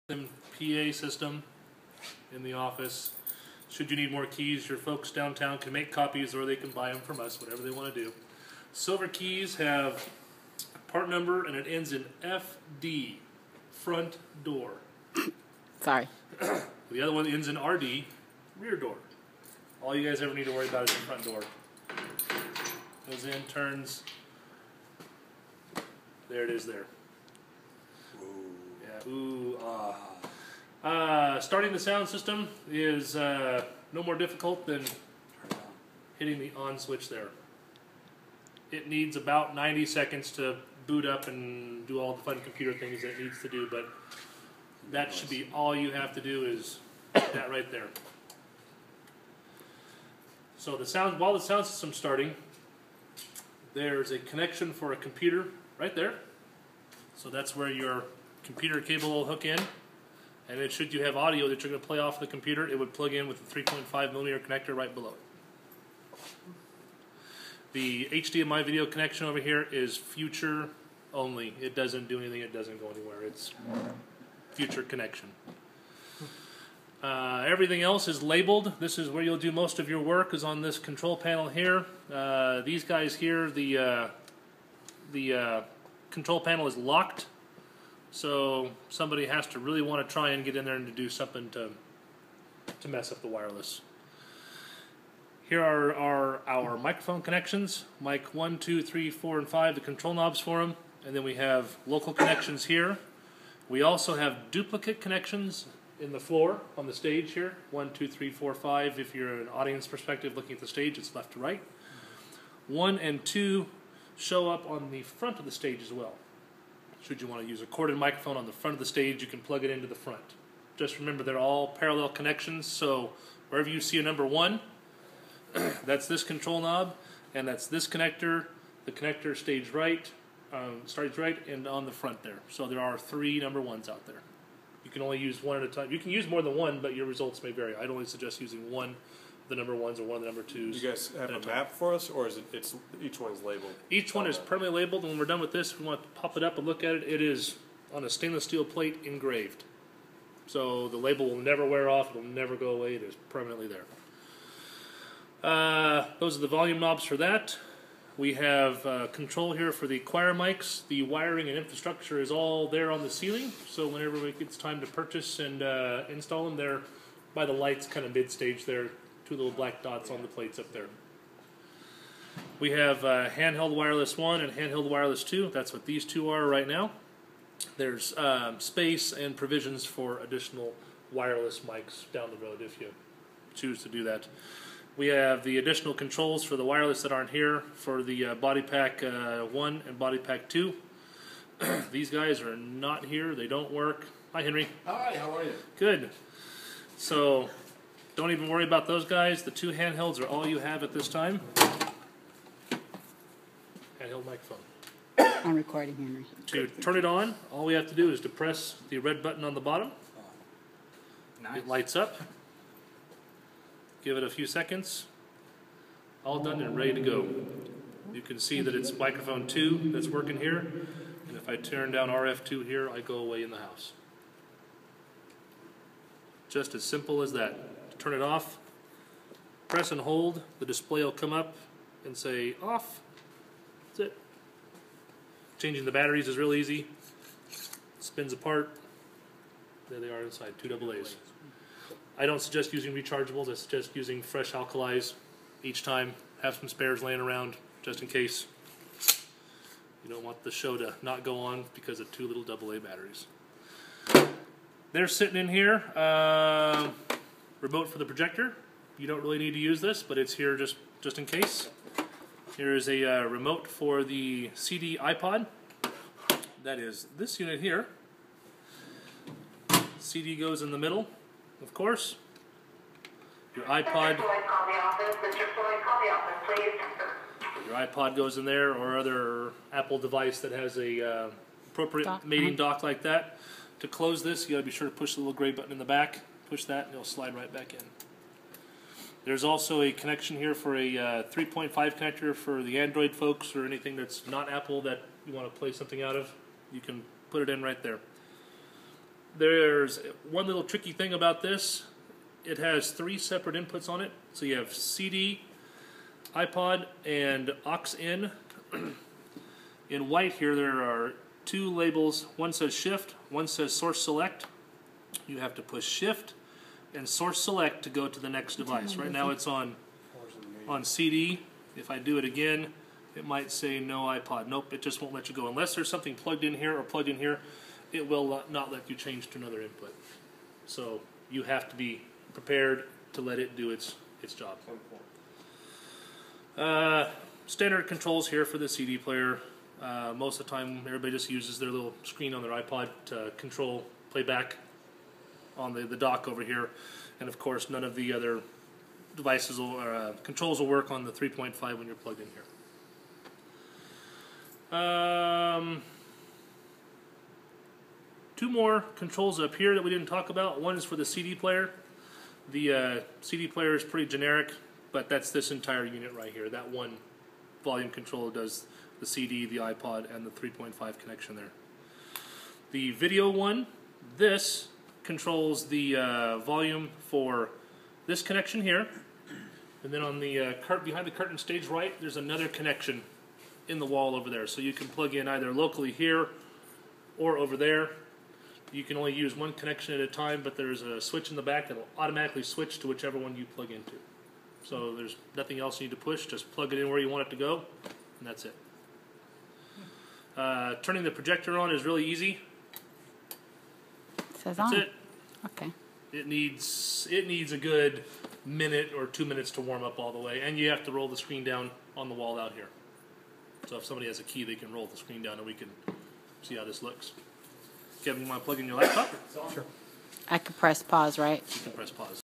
PA system in the office. Should you need more keys, your folks downtown can make copies or they can buy them from us, whatever they want to do. Silver keys have a part number and it ends in FD, front door. Sorry. The other one ends in RD, rear door. All you guys ever need to worry about is the front door. Goes in, turns. There it is there. Yeah, ooh, ah. Starting the sound system is no more difficult than hitting the on switch there. It needs about 90 seconds to boot up and do all the fun computer things it needs to do, but that should be all you have to do is that right there. So while the sound system's starting, there's a connection for a computer right there. So that's where your computer cable will hook in. And then should you have audio that you're going to play off the computer, it would plug in with a 3.5mm connector right below it. The HDMI video connection over here is future only. It doesn't do anything. It doesn't go anywhere. It's future connection. Everything else is labeled. This is where you'll do most of your work, is on this control panel here. These guys here, the control panel is locked, so somebody has to really want to try and get in there and to do something to mess up the wireless. Here are our microphone connections, mic 1, 2, 3, 4, and 5, the control knobs for them, and then we have local connections here. We also have duplicate connections in the floor on the stage here, 1, 2, 3, 4, 5. If you're an audience perspective looking at the stage, it's left to right. 1 and 2 show up on the front of the stage as well. Should you want to use a corded microphone on the front of the stage, you can plug it into the front. Just remember they're all parallel connections, so wherever you see a number 1, that's this control knob, and that's this connector. The connector stays right, and on the front there. So there are 3 number 1s out there. You can only use one at a time. You can use more than one, but your results may vary. I'd only suggest using one of the number 1s or one of the number 2s. Do you guys have a map for us, or is it each one's labeled? Each one is permanently labeled, and when we're done with this, we want to pop it up and look at it. It is on a stainless steel plate engraved. So the label will never wear off. It will never go away. It is permanently there. Those are the volume knobs for that. We have control here for the choir mics. The wiring and infrastructure is all there on the ceiling, so whenever it's time to purchase and install them, they're by the lights kind of mid-stage there, 2 little black dots on the plates up there. We have handheld wireless 1 and handheld wireless 2. That's what these 2 are right now. There's space and provisions for additional wireless mics down the road if you choose to do that. We have the additional controls for the wireless that aren't here for the Body Pack 1 and Body Pack 2. These guys are not here. They don't work. Hi, Henry. Hi, how are you? Good. So don't even worry about those guys. The 2 handhelds are all you have at this time. Handheld microphone. I'm recording, Henry. To turn it on, all we have to do is to press the red button on the bottom. Nice. It lights up. Give it a few seconds. All done and ready to go. You can see that it's microphone 2 that's working here. And if I turn down RF2 here, I go away in the house. Just as simple as that. To turn it off, press and hold. The display will come up and say off. That's it. Changing the batteries is real easy. Spins apart. There they are inside, 2 AA's. I don't suggest using rechargeables. I suggest using fresh alkalis each time. Have some spares laying around just in case. You don't want the show to not go on because of 2 little AA batteries. They're sitting in here. Remote for the projector. You don't really need to use this, but it's here just in case. Here is a remote for the CD iPod. That is this unit here. CD goes in the middle. Of course, your iPod goes in there, or other Apple device that has a appropriate mating dock like that. To close this, you got to be sure to push the little gray button in the back. Push that, and it'll slide right back in. There's also a connection here for a 3.5 connector for the Android folks, or anything that's not Apple that you want to play something out of. You can put it in right there. There's one little tricky thing about this. It has 3 separate inputs on it. So you have CD, iPod, and aux in. In white here there are 2 labels. One says shift, one says source select. You have to push shift and source select to go to the next device. Right now it's on CD. If I do it again, it might say no iPod. Nope, it just won't let you go. Unless there's something plugged in here or plugged in here, it will not let you change to another input. So you have to be prepared to let it do its job. Standard controls here for the CD player. Most of the time, everybody just uses their little screen on their iPod to control playback on the dock over here. And of course, none of the other devices or controls will work on the 3.5 when you're plugged in here. 2 more controls up here that we didn't talk about. One is for the CD player. The CD player is pretty generic, but that's this entire unit right here. That one volume control does the CD, the iPod, and the 3.5 connection there. The video one, this controls the volume for this connection here. And then on the behind the curtain stage right, there's another connection in the wall over there. So you can plug in either locally here or over there. You can only use one connection at a time, but there's a switch in the back that will automatically switch to whichever one you plug into. So there's nothing else you need to push, just plug it in where you want it to go, and that's it. Turning the projector on is really easy. It says That's on. it. Okay. It needs a good minute or 2 minutes to warm up all the way, and you have to roll the screen down on the wall out here. So if somebody has a key, they can roll the screen down, and we can see how this looks. Kevin, you want to plug in your laptop? I could press pause, right? You can press pause.